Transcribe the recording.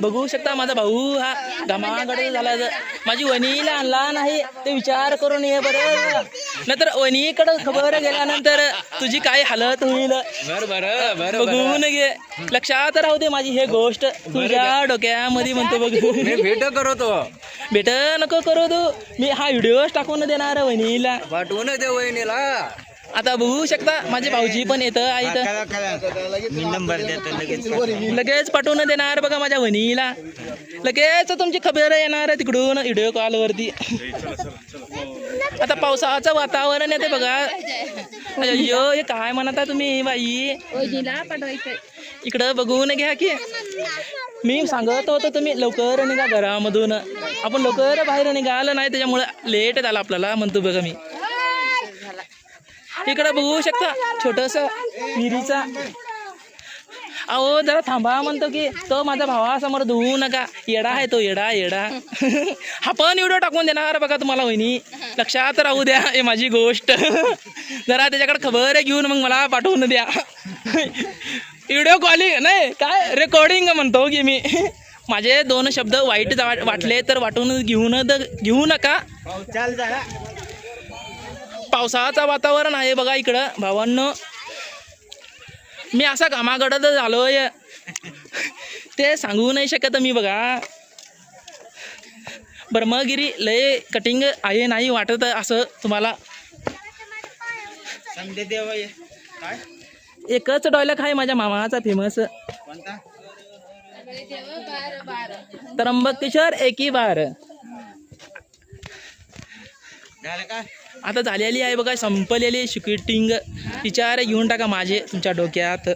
बघू शकता माझा भाऊ हा घमागड झाला. माझी वणीला आणला नाही ते विचार करून ये बरं, नाहीतर वणीकडे खबर गेल्यानंतर तुझी काय हालत होईल बघून घे. लक्षात राहू दे माझी हे गोष्ट तुझ्या डोक्यामध्ये म्हणतो बघ. भेट करतो भेट नको करू तू, मी हा व्हिडिओ टाकून देणार वहिनीला, पाठवून दे वहिनीला. आता बघू शकता माझे भाऊजी पण येतं आहेत, मी नंबर देतो लगेच. लगेच पाठवून देणार बघा माझ्या वहिनीला. लगेच तुमची खबर येणार आहे तिकडून व्हिडिओ कॉलवरती. आता पावसाचं वातावरण येते बघा. अय्यो हे काय म्हणता तुम्ही बाई, इकडं बघून घ्या की. मी सांगत होतो तुम्ही लवकर निघा घरामधून, आपण लवकर बाहेर निघालं नाही त्याच्यामुळे लेट झाला आपल्याला म्हणतो बघा मी. इकडं बघू शकता छोटस विहिरीचा. अहो जरा थांबा म्हणतो की, तो माझ्या भावासमोर धुवू नका, येडा आहे तो, येडा येडा. हा पण व्हिडिओ टाकून देणार बघा तुम्हाला वहिनी, लक्षात राहू द्या हे माझी गोष्ट. जरा त्याच्याकडे खबर घेऊन मग मला पाठवून द्या. व्हिडिओ कॉलिंग नाही काय रेकॉर्डिंग म्हणतो की मी. माझे 2 शब्द वाईट वाटले तर वाटून घेऊ नका. पावसाचं वातावरण आहे बघा इकडं भावांनो. मी असा घामागडद झालोय ते सांगू नाही शकत मी बघा. ब्रह्मगिरी लय कटिंग आहे नाही वाटत असं तुम्हाला. एकच डायलॉग आहे माझ्या मामाचा फेमस, त्र्यंबकेश्वर एकी बार. आता झालेली आहे बघा संपलेली शूटिंग. विचार घेऊन टाका माझे तुमच्या डोक्यात.